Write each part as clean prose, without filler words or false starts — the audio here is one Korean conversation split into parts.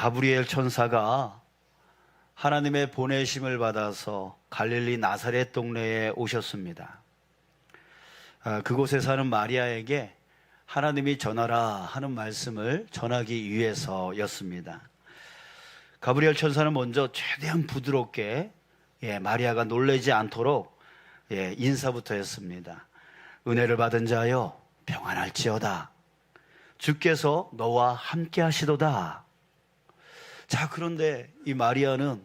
가브리엘 천사가 하나님의 보내심을 받아서 갈릴리 나사렛 동네에 오셨습니다. 그곳에 사는 마리아에게 하나님이 전하라 하는 말씀을 전하기 위해서였습니다. 가브리엘 천사는 먼저 최대한 부드럽게 마리아가 놀라지 않도록 인사부터 했습니다. 은혜를 받은 자여 평안할지어다. 주께서 너와 함께 하시도다. 자, 그런데 이 마리아는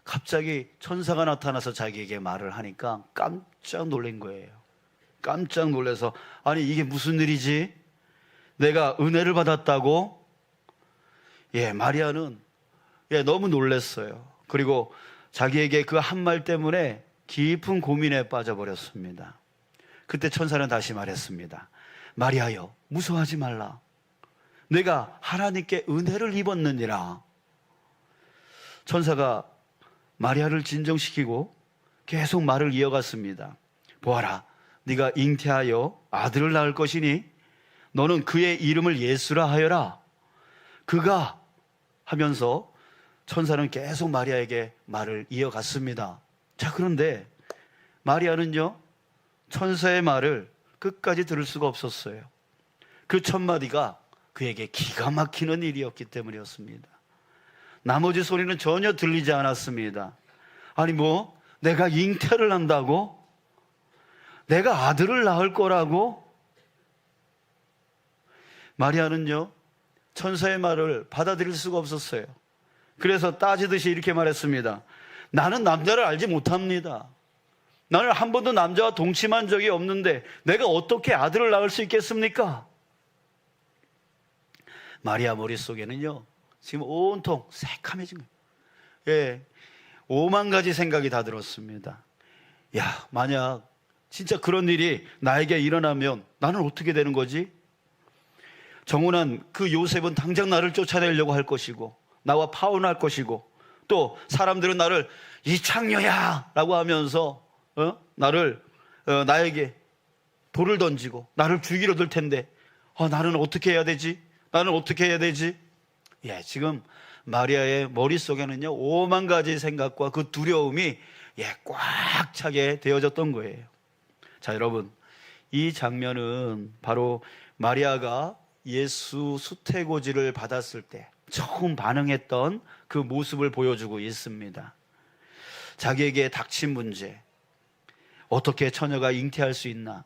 갑자기 천사가 나타나서 자기에게 말을 하니까 깜짝 놀란 거예요. 깜짝 놀라서, 아니 이게 무슨 일이지? 내가 은혜를 받았다고? 마리아는 너무 놀랐어요. 그리고 자기에게 그 한 말 때문에 깊은 고민에 빠져버렸습니다. 그때 천사는 다시 말했습니다. 마리아여, 무서워하지 말라. 내가 하나님께 은혜를 입었느니라. 천사가 마리아를 진정시키고 계속 말을 이어갔습니다. 보아라, 네가 잉태하여 아들을 낳을 것이니 너는 그의 이름을 예수라 하여라. 그가 하면서 천사는 계속 마리아에게 말을 이어갔습니다. 자, 그런데 마리아는요, 천사의 말을 끝까지 들을 수가 없었어요. 그 첫 마디가 그에게 기가 막히는 일이었기 때문이었습니다. 나머지 소리는 전혀 들리지 않았습니다. 아니 내가 잉태를 한다고? 내가 아들을 낳을 거라고? 마리아는요, 천사의 말을 받아들일 수가 없었어요. 그래서 따지듯이 이렇게 말했습니다. 나는 남자를 알지 못합니다. 나는 한 번도 남자와 동침한 적이 없는데 내가 어떻게 아들을 낳을 수 있겠습니까? 마리아 머릿속에는요, 지금 온통 새카매진 거예요. 5만 가지 생각이 다 들었습니다. 야, 만약 진짜 그런 일이 나에게 일어나면 나는 어떻게 되는 거지? 정혼한 그 요셉은 당장 나를 쫓아내려고 할 것이고, 나와 파혼할 것이고, 또 사람들은 나를 이 창녀야 라고 하면서 나에게 돌을 던지고 나를 죽이려 들 텐데, 나는 어떻게 해야 되지? 나는 어떻게 해야 되지? 지금 마리아의 머릿속에는요, 5만 가지 생각과 그 두려움이 꽉 차게 되어졌던 거예요. 자, 여러분, 이 장면은 바로 마리아가 예수 수태고지를 받았을 때 처음 반응했던 그 모습을 보여주고 있습니다. 자기에게 닥친 문제, 어떻게 처녀가 잉태할 수 있나?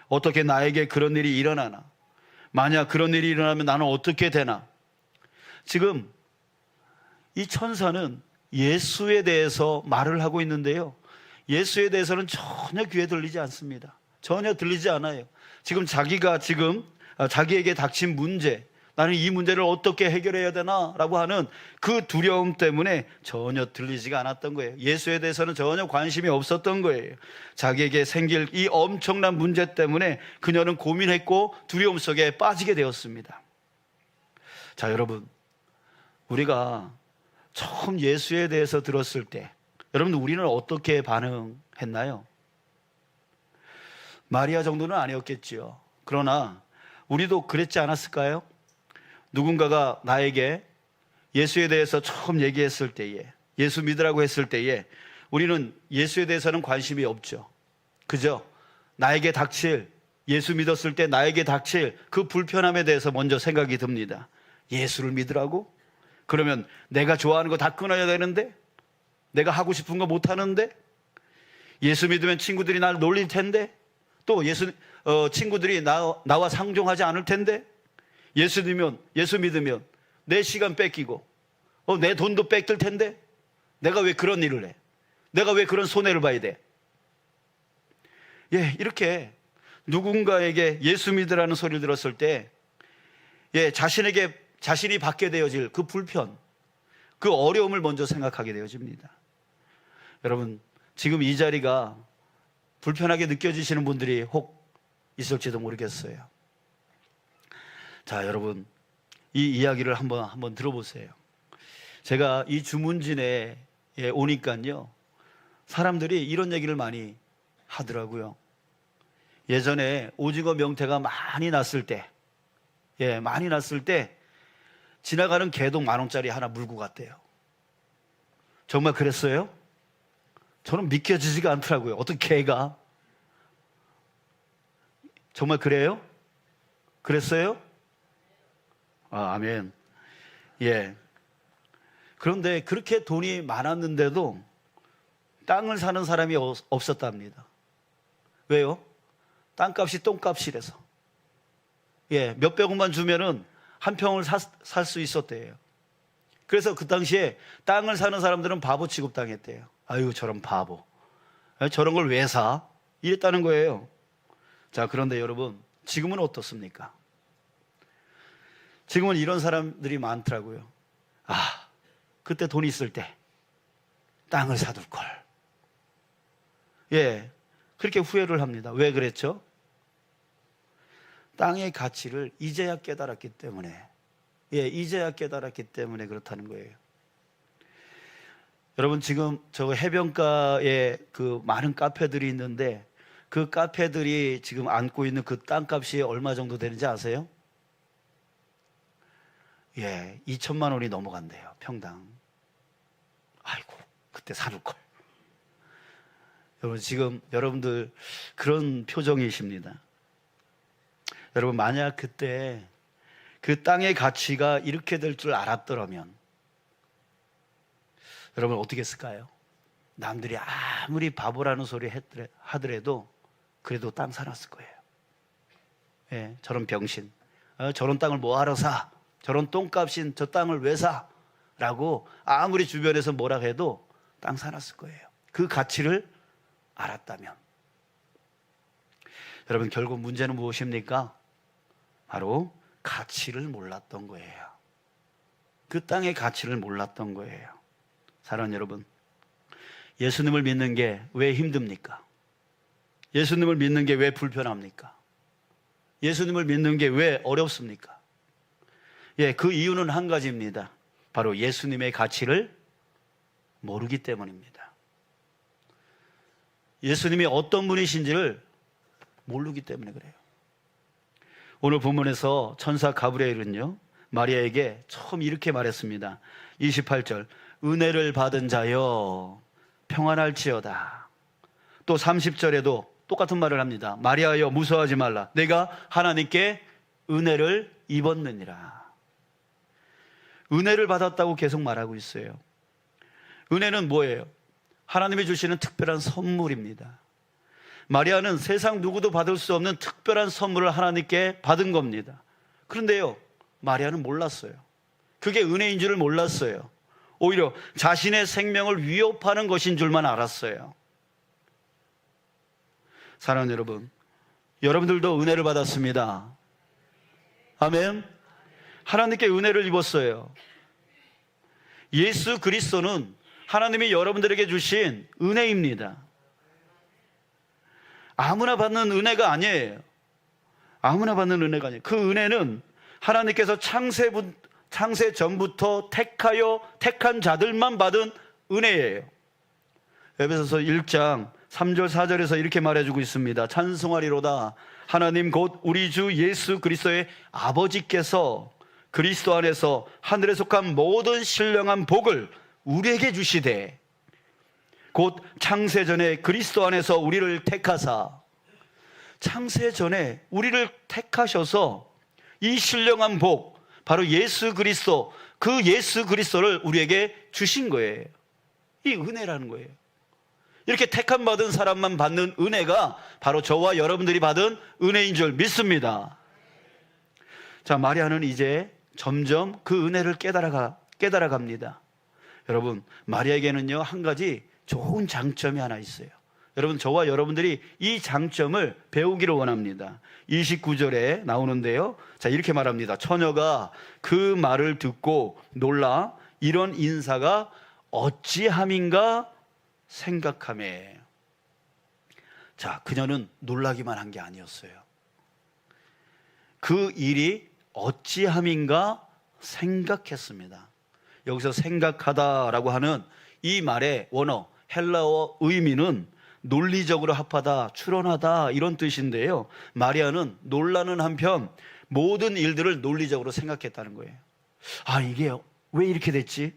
어떻게 나에게 그런 일이 일어나나? 만약 그런 일이 일어나면 나는 어떻게 되나? 지금 이 천사는 예수에 대해서 말을 하고 있는데요, 예수에 대해서는 전혀 귀에 들리지 않습니다. 전혀 들리지 않아요. 자기에게 닥친 문제, 나는 이 문제를 어떻게 해결해야 되나? 라고 하는 그 두려움 때문에 전혀 들리지가 않았던 거예요. 예수에 대해서는 전혀 관심이 없었던 거예요. 자기에게 생길 이 엄청난 문제 때문에 그녀는 고민했고 두려움 속에 빠지게 되었습니다. 자, 여러분, 우리가 처음 예수에 대해서 들었을 때 여러분, 우리는 어떻게 반응했나요? 마리아 정도는 아니었겠지요. 그러나 우리도 그랬지 않았을까요? 누군가가 나에게 예수에 대해서 처음 얘기했을 때에, 예수 믿으라고 했을 때에 우리는 예수에 대해서는 관심이 없죠. 그죠? 나에게 닥칠, 예수 믿었을 때 나에게 닥칠 그 불편함에 대해서 먼저 생각이 듭니다. 예수를 믿으라고? 그러면 내가 좋아하는 거 다 끊어야 되는데? 내가 하고 싶은 거 못 하는데? 예수 믿으면 친구들이 나를 놀릴 텐데? 또 친구들이 나와 상종하지 않을 텐데? 예수 믿으면 내 시간 뺏기고 내 돈도 뺏길 텐데? 내가 왜 그런 일을 해? 내가 왜 그런 손해를 봐야 돼? 이렇게 누군가에게 예수 믿으라는 소리를 들었을 때 자신이 받게 되어질 그 불편, 그 어려움을 먼저 생각하게 되어집니다. 여러분, 지금 이 자리가 불편하게 느껴지시는 분들이 혹 있을지도 모르겠어요. 자, 여러분, 이 이야기를 한번 들어보세요. 제가 이 주문진에 오니까요, 사람들이 이런 얘기를 많이 하더라고요. 예전에 오징어 명태가 많이 났을 때 지나가는 개도 10,000원짜리 하나 물고 갔대요. 정말 그랬어요? 저는 믿겨지지가 않더라고요. 어떤 개가. 정말 그래요? 그랬어요? 아멘. 예. 그런데 그렇게 돈이 많았는데도 땅을 사는 사람이 없었답니다. 왜요? 땅값이 똥값이라서. 예, 몇백원만 주면은 한 평을 살 수 있었대요. 그래서 그 당시에 땅을 사는 사람들은 바보 취급당했대요. 아유, 저런 바보. 저런 걸 왜 사? 이랬다는 거예요. 자, 그런데 여러분, 지금은 어떻습니까? 지금은 이런 사람들이 많더라고요. 그때 돈 있을 때 땅을 사둘 걸. 예, 그렇게 후회를 합니다. 왜 그랬죠? 땅의 가치를 이제야 깨달았기 때문에, 이제야 깨달았기 때문에 그렇다는 거예요. 여러분, 지금 저 해변가에 그 많은 카페들이 있는데 그 카페들이 지금 안고 있는 그 땅값이 얼마 정도 되는지 아세요? 2천만 원이 넘어간대요, 평당. 아이고, 그때 사둘 걸. 여러분, 지금 여러분들 그런 표정이십니다. 여러분, 만약 그때 그 땅의 가치가 이렇게 될 줄 알았더라면 여러분 어떻게 했을까요? 남들이 아무리 바보라는 소리 하더라도 그래도 땅 사놨을 거예요. 저런 병신, 저런 땅을 뭐하러 사? 저런 똥값인 저 땅을 왜 사? 라고 아무리 주변에서 뭐라 해도 땅 사놨을 거예요. 그 가치를 알았다면. 여러분, 결국 문제는 무엇입니까? 바로 가치를 몰랐던 거예요. 그 땅의 가치를 몰랐던 거예요. 사랑하는 여러분, 예수님을 믿는 게 왜 힘듭니까? 예수님을 믿는 게 왜 불편합니까? 예수님을 믿는 게 왜 어렵습니까? 그 이유는 한 가지입니다. 바로 예수님의 가치를 모르기 때문입니다. 예수님이 어떤 분이신지를 모르기 때문에 그래요. 오늘 본문에서 천사 가브리엘은요, 마리아에게 처음 이렇게 말했습니다. 28절, 은혜를 받은 자여 평안할지어다. 또 30절에도 똑같은 말을 합니다. 마리아여 무서워하지 말라. 내가 하나님께 은혜를 입었느니라. 은혜를 받았다고 계속 말하고 있어요. 은혜는 뭐예요? 하나님이 주시는 특별한 선물입니다. 마리아는 세상 누구도 받을 수 없는 특별한 선물을 하나님께 받은 겁니다. 그런데요, 마리아는 몰랐어요. 그게 은혜인 줄을 몰랐어요. 오히려 자신의 생명을 위협하는 것인 줄만 알았어요. 사랑하는 여러분, 여러분들도 은혜를 받았습니다. 아멘. 하나님께 은혜를 입었어요. 예수 그리스도는 하나님이 여러분들에게 주신 은혜입니다. 아무나 받는 은혜가 아니에요. 아무나 받는 은혜가 아니에요. 그 은혜는 하나님께서 창세 전부터 택한 자들만 받은 은혜예요. 에베소서 1장 3절 4절에서 이렇게 말해주고 있습니다. 찬송하리로다. 하나님 곧 우리 주 예수 그리스도의 아버지께서 그리스도 안에서 하늘에 속한 모든 신령한 복을 우리에게 주시되 곧 창세전에 그리스도 안에서 우리를 택하사, 창세전에 우리를 택하셔서 이 신령한 복, 바로 예수 그리스도, 그 예수 그리스도를 우리에게 주신 거예요. 이 은혜라는 거예요. 이렇게 택함 받은 사람만 받는 은혜가 바로 저와 여러분들이 받은 은혜인 줄 믿습니다. 자, 마리아는 이제 점점 그 은혜를 깨달아갑니다. 여러분, 마리아에게는요, 한 가지 좋은 장점이 하나 있어요. 여러분, 저와 여러분들이 이 장점을 배우기를 원합니다. 29절에 나오는데요, 자, 이렇게 말합니다. 처녀가 그 말을 듣고 놀라 이런 인사가 어찌함인가 생각하매. 자, 그녀는 놀라기만 한 게 아니었어요. 그 일이 어찌함인가 생각했습니다. 여기서 생각하다라고 하는 이 말의 원어 헬라어 의미는 논리적으로 합하다, 추론하다 이런 뜻인데요, 마리아는 놀라는 한편 모든 일들을 논리적으로 생각했다는 거예요. 아, 이게 왜 이렇게 됐지?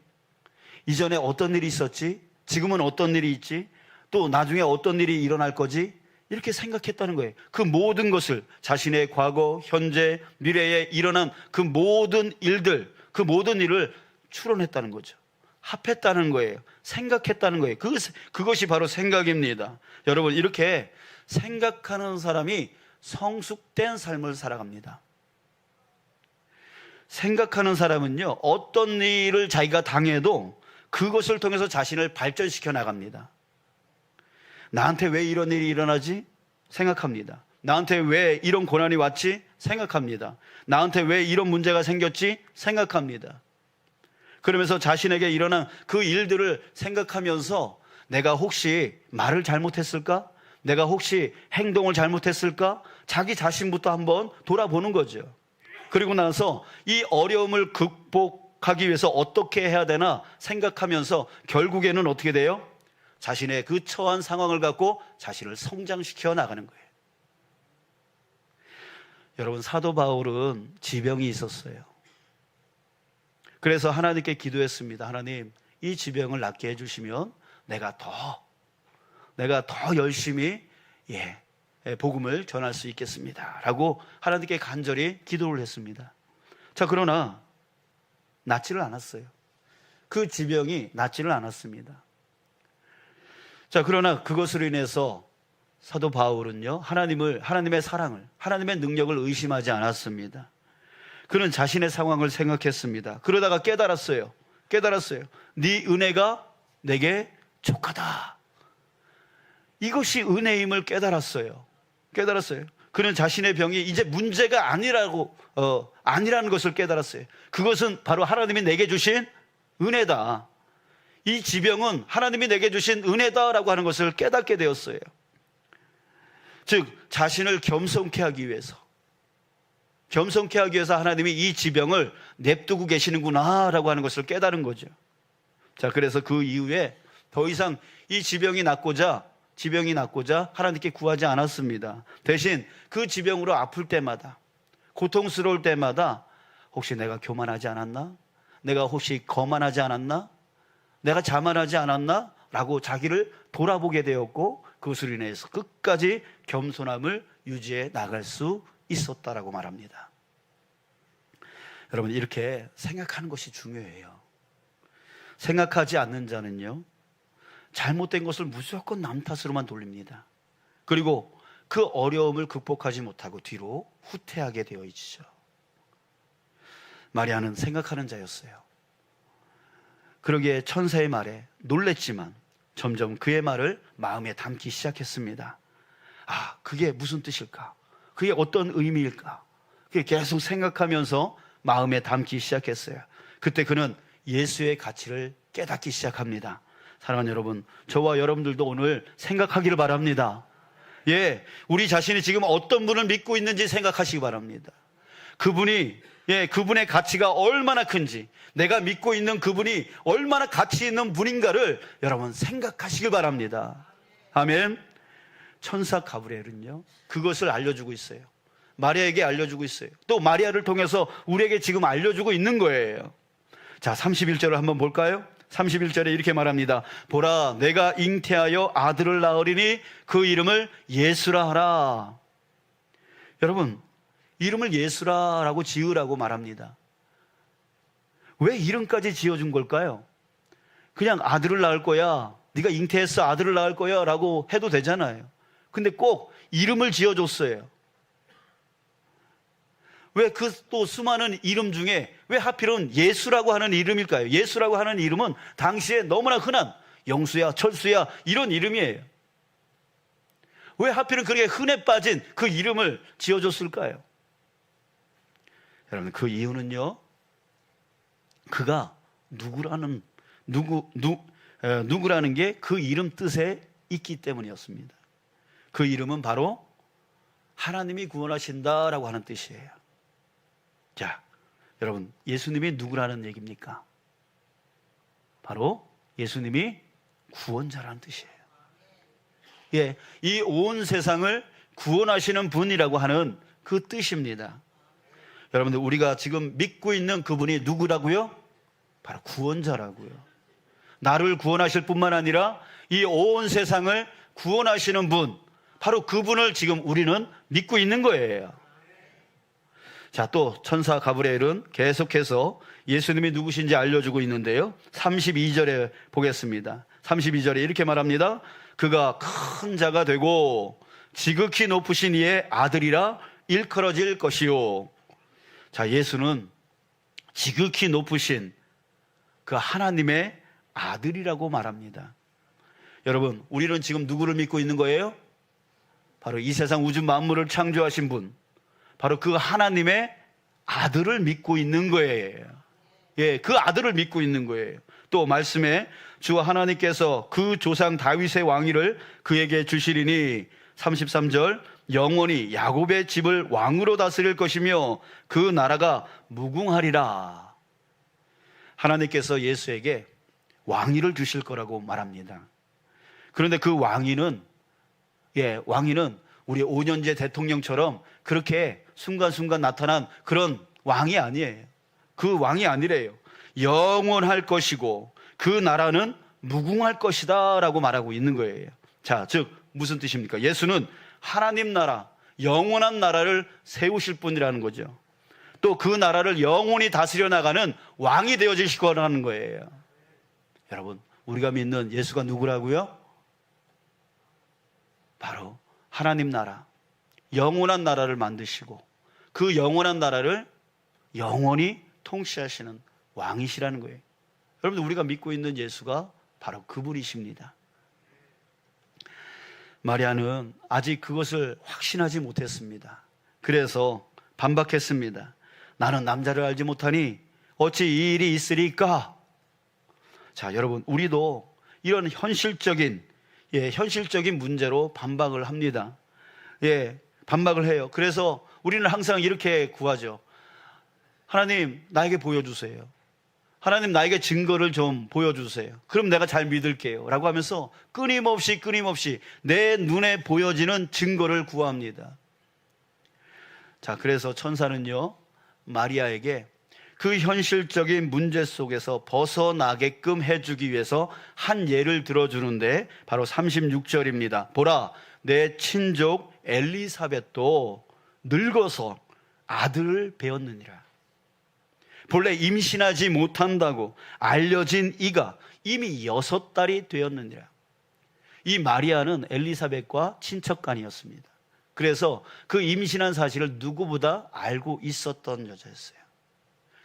이전에 어떤 일이 있었지? 지금은 어떤 일이 있지? 또 나중에 어떤 일이 일어날 거지? 이렇게 생각했다는 거예요. 그 모든 것을 자신의 과거, 현재, 미래에 일어난 그 모든 일들, 그 모든 일을 추론했다는 거죠. 합했다는 거예요. 생각했다는 거예요. 그것이 바로 생각입니다. 여러분, 이렇게 생각하는 사람이 성숙된 삶을 살아갑니다. 생각하는 사람은요, 어떤 일을 자기가 당해도 그것을 통해서 자신을 발전시켜 나갑니다. 나한테 왜 이런 일이 일어나지? 생각합니다. 나한테 왜 이런 고난이 왔지? 생각합니다. 나한테 왜 이런 문제가 생겼지? 생각합니다. 그러면서 자신에게 일어난 그 일들을 생각하면서 내가 혹시 말을 잘못했을까? 내가 혹시 행동을 잘못했을까? 자기 자신부터 한번 돌아보는 거죠. 그리고 나서 이 어려움을 극복하기 위해서 어떻게 해야 되나 생각하면서 결국에는 어떻게 돼요? 자신의 그 처한 상황을 갖고 자신을 성장시켜 나가는 거예요. 여러분, 사도 바울은 지병이 있었어요. 그래서 하나님께 기도했습니다. 하나님, 이 지병을 낫게 해주시면 내가 더 열심히 복음을 전할 수 있겠습니다 라고 하나님께 간절히 기도를 했습니다. 자, 그러나 낫지를 않았어요. 그 지병이 낫지를 않았습니다. 자, 그러나 그것으로 인해서 사도 바울은요, 하나님의 사랑을, 하나님의 능력을 의심하지 않았습니다. 그는 자신의 상황을 생각했습니다. 그러다가 깨달았어요. 네 은혜가 내게 족하다. 이것이 은혜임을 깨달았어요. 그는 자신의 병이 이제 문제가 아니라는 것을 깨달았어요. 그것은 바로 하나님이 내게 주신 은혜다. 이 지병은 하나님이 내게 주신 은혜다라고 하는 것을 깨닫게 되었어요. 즉, 자신을 겸손케 하기 위해서 하나님이 이 지병을 냅두고 계시는구나라고 하는 것을 깨달은 거죠. 자, 그래서 그 이후에 더 이상 이 지병이 낫고자 하나님께 구하지 않았습니다. 대신 그 지병으로 아플 때마다, 고통스러울 때마다 혹시 내가 교만하지 않았나? 내가 혹시 거만하지 않았나? 내가 자만하지 않았나? 라고 자기를 돌아보게 되었고, 그것으로 인해서 끝까지 겸손함을 유지해 나갈 수 있었다라고 말합니다. 여러분, 이렇게 생각하는 것이 중요해요. 생각하지 않는 자는요, 잘못된 것을 무조건 남 탓으로만 돌립니다. 그리고 그 어려움을 극복하지 못하고 뒤로 후퇴하게 되어 있죠. 마리아는 생각하는 자였어요. 그러기에 천사의 말에 놀랬지만 점점 그의 말을 마음에 담기 시작했습니다. 아, 그게 무슨 뜻일까? 그게 어떤 의미일까? 그게 계속 생각하면서 마음에 담기 시작했어요. 그때 그는 예수의 가치를 깨닫기 시작합니다. 사랑하는 여러분, 저와 여러분들도 오늘 생각하기를 바랍니다. 우리 자신이 지금 어떤 분을 믿고 있는지 생각하시기 바랍니다. 그분의 가치가 얼마나 큰지, 내가 믿고 있는 그분이 얼마나 가치 있는 분인가를 여러분 생각하시길 바랍니다. 아멘. 천사 가브리엘은요, 그것을 알려주고 있어요. 마리아에게 알려주고 있어요. 또 마리아를 통해서 우리에게 지금 알려주고 있는 거예요. 자, 31절을 한번 볼까요? 31절에 이렇게 말합니다. 보라, 내가 잉태하여 아들을 낳으리니 그 이름을 예수라 하라. 여러분, 이름을 예수라라고 지으라고 말합니다. 왜 이름까지 지어준 걸까요? 그냥 아들을 낳을 거야, 네가 잉태해서 아들을 낳을 거야 라고 해도 되잖아요. 근데 꼭 이름을 지어줬어요. 왜 그 또 수많은 이름 중에 왜 하필은 예수라고 하는 이름일까요? 예수라고 하는 이름은 당시에 너무나 흔한 영수야, 철수야 이런 이름이에요. 왜 하필은 그렇게 흔해 빠진 그 이름을 지어줬을까요? 여러분, 그 이유는요, 그가 누구라는 게 그 이름 뜻에 있기 때문이었습니다. 그 이름은 바로 하나님이 구원하신다라고 하는 뜻이에요. 자, 여러분, 예수님이 누구라는 얘기입니까? 바로 예수님이 구원자라는 뜻이에요. 이 온 세상을 구원하시는 분이라고 하는 그 뜻입니다. 여러분들, 우리가 지금 믿고 있는 그분이 누구라고요? 바로 구원자라고요. 나를 구원하실 뿐만 아니라 이 온 세상을 구원하시는 분, 바로 그분을 지금 우리는 믿고 있는 거예요. 자, 또 천사 가브리엘은 계속해서 예수님이 누구신지 알려주고 있는데요, 32절에 보겠습니다. 32절에 이렇게 말합니다. 그가 큰 자가 되고 지극히 높으신 이의 아들이라 일컬어질 것이요. 자, 예수는 지극히 높으신 그 하나님의 아들이라고 말합니다. 여러분, 우리는 지금 누구를 믿고 있는 거예요? 바로 이 세상 우주 만물을 창조하신 분, 바로 그 하나님의 아들을 믿고 있는 거예요. 예, 그 아들을 믿고 있는 거예요. 또 말씀에 주 하나님께서 그 조상 다윗의 왕위를 그에게 주시리니 33절 영원히 야곱의 집을 왕으로 다스릴 것이며 그 나라가 무궁하리라. 하나님께서 예수에게 왕위를 주실 거라고 말합니다. 그런데 그 왕위는 우리 5년제 대통령처럼 그렇게 순간순간 나타난 그런 왕이 아니에요. 그 왕이 아니래요. 영원할 것이고 그 나라는 무궁할 것이다 라고 말하고 있는 거예요. 자, 즉 무슨 뜻입니까? 예수는 하나님 나라, 영원한 나라를 세우실 분이라는 거죠. 또 그 나라를 영원히 다스려 나가는 왕이 되어지실 거라는 거예요. 여러분, 우리가 믿는 예수가 누구라고요? 바로 하나님 나라, 영원한 나라를 만드시고 그 영원한 나라를 영원히 통치하시는 왕이시라는 거예요. 여러분들, 우리가 믿고 있는 예수가 바로 그분이십니다. 마리아는 아직 그것을 확신하지 못했습니다. 그래서 반박했습니다. 나는 남자를 알지 못하니 어찌 이 일이 있으리까? 자, 여러분, 우리도 이런 현실적인 문제로 반박을 합니다. 반박을 해요. 그래서 우리는 항상 이렇게 구하죠. 하나님, 나에게 보여주세요. 하나님, 나에게 증거를 좀 보여주세요. 그럼 내가 잘 믿을게요 라고 하면서 끊임없이 내 눈에 보여지는 증거를 구합니다. 자, 그래서 천사는요, 마리아에게 그 현실적인 문제 속에서 벗어나게끔 해주기 위해서 한 예를 들어주는데 바로 36절입니다. 보라, 내 친족 엘리사벳도 늙어서 아들을 배었느니라. 본래 임신하지 못한다고 알려진 이가 이미 6달이 되었느니라. 이 마리아는 엘리사벳과 친척간이었습니다. 그래서 그 임신한 사실을 누구보다 알고 있었던 여자였어요.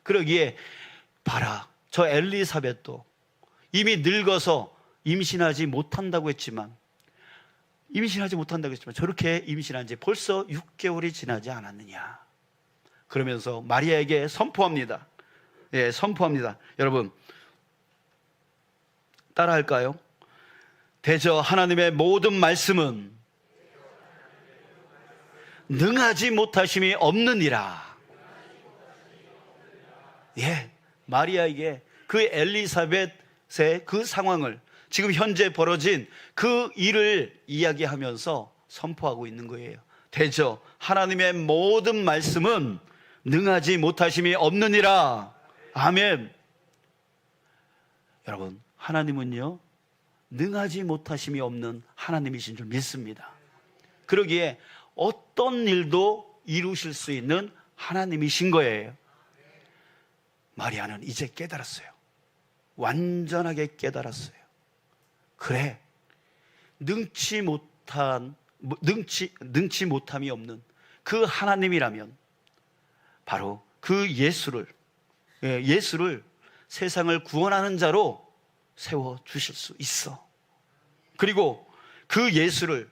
그러기에 봐라, 저 엘리사벳도 이미 늙어서 임신하지 못한다고 했지만 저렇게 임신한 지 벌써 6개월이 지나지 않았느냐. 그러면서 마리아에게 선포합니다. 선포합니다. 여러분, 따라할까요? 대저 하나님의 모든 말씀은 능하지 못하심이 없느니라. 마리아에게 그 엘리사벳의 그 상황을, 지금 현재 벌어진 그 일을 이야기하면서 선포하고 있는 거예요. 대저 하나님의 모든 말씀은 능하지 못하심이 없느니라. 아멘. 여러분, 하나님은요, 능하지 못하심이 없는 하나님이신 줄 믿습니다. 그러기에 어떤 일도 이루실 수 있는 하나님이신 거예요. 마리아는 이제 깨달았어요. 완전하게 깨달았어요. 그래, 능치 못함이 없는 그 하나님이라면 바로 그 예수를 세상을 구원하는 자로 세워주실 수 있어. 그리고 그 예수를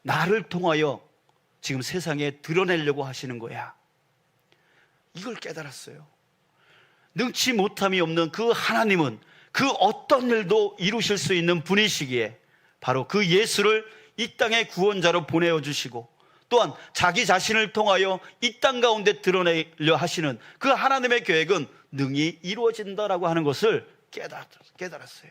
나를 통하여 지금 세상에 드러내려고 하시는 거야. 이걸 깨달았어요. 능치 못함이 없는 그 하나님은 그 어떤 일도 이루실 수 있는 분이시기에 바로 그 예수를 이 땅의 구원자로 보내주시고 또한 자기 자신을 통하여 이 땅 가운데 드러내려 하시는 그 하나님의 계획은 능히 이루어진다라고 하는 것을 깨달았어요.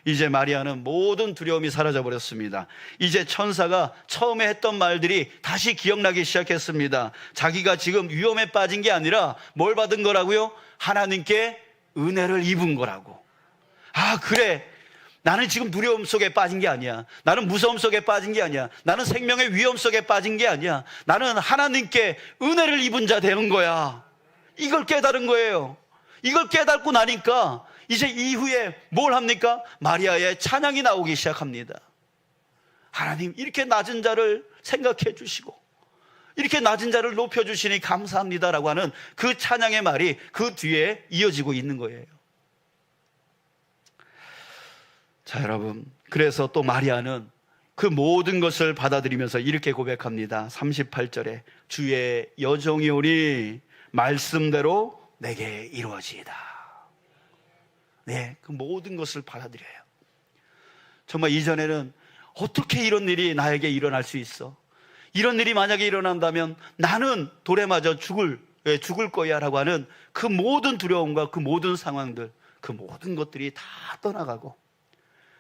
이제 마리아는 모든 두려움이 사라져 버렸습니다. 이제 천사가 처음에 했던 말들이 다시 기억나기 시작했습니다. 자기가 지금 위험에 빠진 게 아니라 뭘 받은 거라고요? 하나님께 은혜를 입은 거라고. 아, 그래, 나는 지금 두려움 속에 빠진 게 아니야. 나는 무서움 속에 빠진 게 아니야. 나는 생명의 위험 속에 빠진 게 아니야. 나는 하나님께 은혜를 입은 자 되는 거야. 이걸 깨달은 거예요. 이걸 깨닫고 나니까 이제 이후에 뭘 합니까? 마리아의 찬양이 나오기 시작합니다. 하나님, 이렇게 낮은 자를 생각해 주시고 이렇게 낮은 자를 높여주시니 감사합니다라고 하는 그 찬양의 말이 그 뒤에 이어지고 있는 거예요. 자, 여러분, 그래서 또 마리아는 그 모든 것을 받아들이면서 이렇게 고백합니다. 38절에 주의 여종이 오니 말씀대로 내게 이루어지이다. 네, 그 모든 것을 받아들여요. 정말 이전에는 어떻게 이런 일이 나에게 일어날 수 있어? 이런 일이 만약에 일어난다면 나는 돌에 맞아 죽을 거야 라고 하는 그 모든 두려움과 그 모든 상황들, 그 모든 것들이 다 떠나가고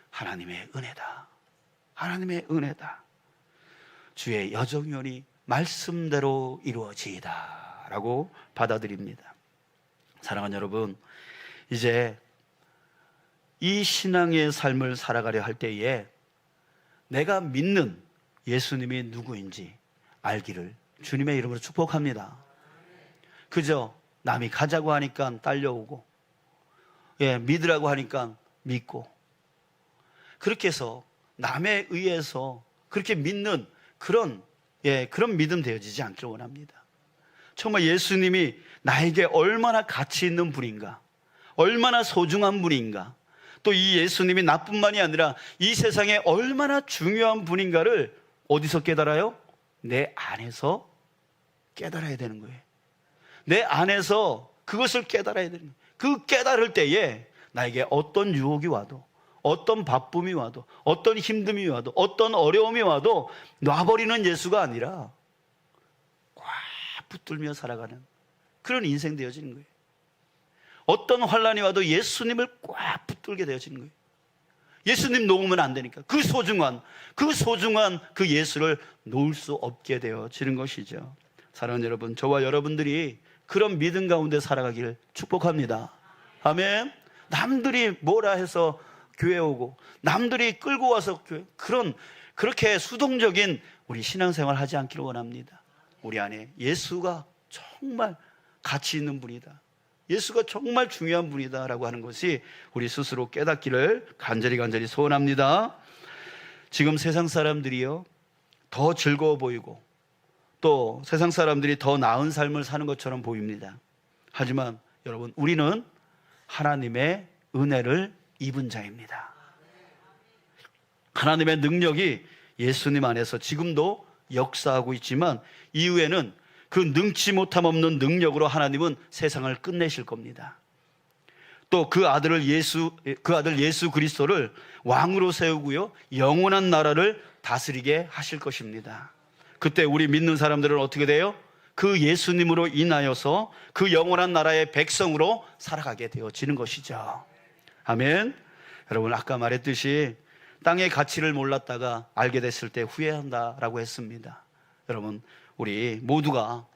하나님의 은혜다, 하나님의 은혜다, 주의 여정연이 말씀대로 이루어지이다 라고 받아들입니다. 사랑하는 여러분, 이제 이 신앙의 삶을 살아가려 할 때에 내가 믿는 예수님이 누구인지 알기를 주님의 이름으로 축복합니다. 그저 남이 가자고 하니까 딸려오고, 믿으라고 하니까 믿고, 그렇게 해서 남에 의해서 그렇게 믿는 그런 믿음 되어지지 않기를 원합니다. 정말 예수님이 나에게 얼마나 가치 있는 분인가, 얼마나 소중한 분인가, 또 이 예수님이 나뿐만이 아니라 이 세상에 얼마나 중요한 분인가를 어디서 깨달아요? 내 안에서 깨달아야 되는 거예요. 내 안에서 그것을 깨달아야 되는 거예요. 그 깨달을 때에 나에게 어떤 유혹이 와도, 어떤 바쁨이 와도, 어떤 힘듦이 와도, 어떤 어려움이 와도 놔버리는 예수가 아니라 꽉 붙들며 살아가는 그런 인생 되어지는 거예요. 어떤 환난이 와도 예수님을 꽉 붙들게 되어지는 거예요. 예수님 놓으면 안 되니까 그 소중한 그 예수를 놓을 수 없게 되어지는 것이죠. 사랑하는 여러분, 저와 여러분들이 그런 믿음 가운데 살아가기를 축복합니다. 아멘. 남들이 뭐라 해서 교회 오고 남들이 끌고 와서 교회, 그렇게 수동적인 우리 신앙생활 하지 않기를 원합니다. 우리 안에 예수가 정말 가치 있는 분이다, 예수가 정말 중요한 분이다라고 하는 것이 우리 스스로 깨닫기를 간절히 소원합니다. 지금 세상 사람들이요, 더 즐거워 보이고 또 세상 사람들이 더 나은 삶을 사는 것처럼 보입니다. 하지만 여러분, 우리는 하나님의 은혜를 입은 자입니다. 하나님의 능력이 예수님 안에서 지금도 역사하고 있지만 이후에는 그 능치 못함 없는 능력으로 하나님은 세상을 끝내실 겁니다. 또 그 아들 예수 그리스도를 왕으로 세우고요, 영원한 나라를 다스리게 하실 것입니다. 그때 우리 믿는 사람들은 어떻게 돼요? 그 예수님으로 인하여서 그 영원한 나라의 백성으로 살아가게 되어지는 것이죠. 아멘. 여러분, 아까 말했듯이 땅의 가치를 몰랐다가 알게 됐을 때 후회한다라고 했습니다. 여러분, 우리 모두가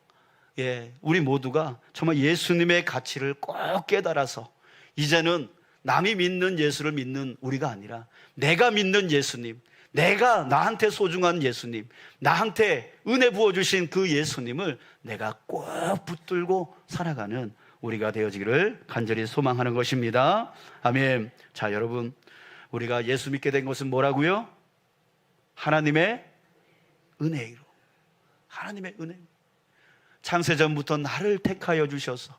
정말 예수님의 가치를 꼭 깨달아서 이제는 남이 믿는 예수를 믿는 우리가 아니라 내가 믿는 예수님, 내가 나한테 소중한 예수님, 나한테 은혜 부어주신 그 예수님을 내가 꼭 붙들고 살아가는 우리가 되어지기를 간절히 소망하는 것입니다. 아멘. 자, 여러분, 우리가 예수 믿게 된 것은 뭐라고요? 하나님의 은혜로. 하나님의 은혜. 창세전부터 나를 택하여 주셔서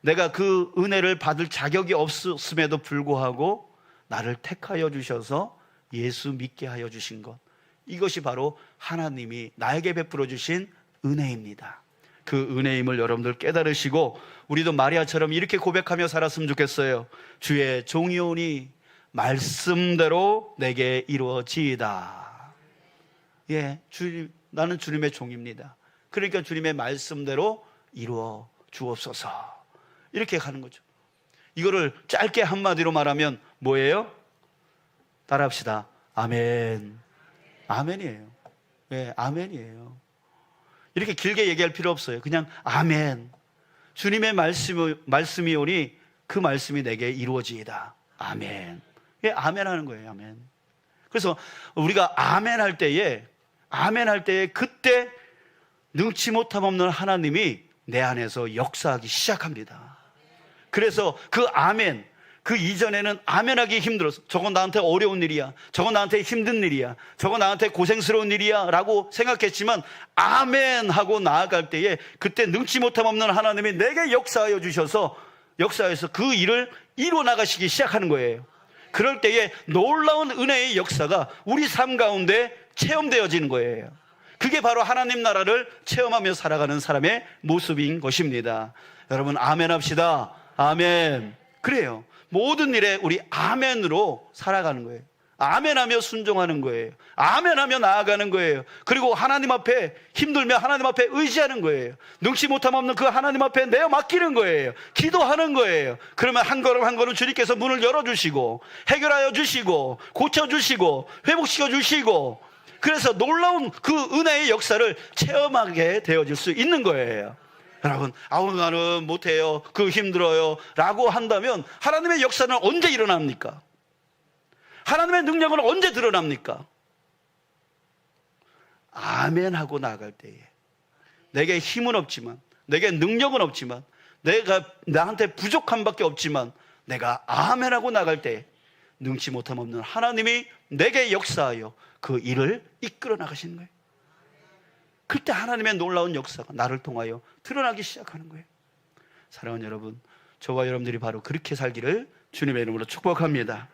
내가 그 은혜를 받을 자격이 없음에도 불구하고 나를 택하여 주셔서 예수 믿게 하여 주신 것, 이것이 바로 하나님이 나에게 베풀어 주신 은혜입니다. 그 은혜임을 여러분들 깨달으시고 우리도 마리아처럼 이렇게 고백하며 살았으면 좋겠어요. 주의 종이오니 말씀대로 내게 이루어지이다. 나는 주님의 종입니다. 그러니까 주님의 말씀대로 이루어 주옵소서. 이렇게 가는 거죠. 이거를 짧게 한마디로 말하면 뭐예요? 따라합시다. 아멘. 아멘이에요. 네, 아멘이에요. 이렇게 길게 얘기할 필요 없어요. 그냥 아멘. 주님의 말씀이 오니 그 말씀이 내게 이루어지이다. 아멘. 예, 아멘 하는 거예요. 아멘. 그래서 우리가 아멘 할 때에 그때 능치 못함 없는 하나님이 내 안에서 역사하기 시작합니다. 그래서 그 아멘, 그 이전에는 아멘하기 힘들었어. 저건 나한테 어려운 일이야. 저건 나한테 힘든 일이야. 저건 나한테 고생스러운 일이야 라고 생각했지만 아멘 하고 나아갈 때에 그때 능치 못함 없는 하나님이 내게 역사하여 주셔서 역사에서 그 일을 이루어 나가시기 시작하는 거예요. 그럴 때에 놀라운 은혜의 역사가 우리 삶 가운데 체험되어지는 거예요. 그게 바로 하나님 나라를 체험하며 살아가는 사람의 모습인 것입니다. 여러분 아멘 합시다. 아멘. 그래요. 모든 일에 우리 아멘으로 살아가는 거예요. 아멘하며 순종하는 거예요. 아멘하며 나아가는 거예요. 그리고 하나님 앞에 힘들면 하나님 앞에 의지하는 거예요. 능치 못함 없는 그 하나님 앞에 내어 맡기는 거예요. 기도하는 거예요. 그러면 한 걸음 한 걸음 주님께서 문을 열어주시고 해결하여 주시고 고쳐주시고 회복시켜 주시고 그래서 놀라운 그 은혜의 역사를 체험하게 되어질 수 있는 거예요. 여러분, 나는 못해요. 그 힘들어요. 라고 한다면 하나님의 역사는 언제 일어납니까? 하나님의 능력은 언제 드러납니까? 아멘 하고 나아갈 때에 내게 힘은 없지만 내게 능력은 없지만 나한테 부족한 밖에 없지만 내가 아멘 하고 나갈 때 능치 못함 없는 하나님이 내게 역사하여 그 일을 이끌어 나가시는 거예요. 그때 하나님의 놀라운 역사가 나를 통하여 드러나기 시작하는 거예요. 사랑하는 여러분, 저와 여러분들이 바로 그렇게 살기를 주님의 이름으로 축복합니다.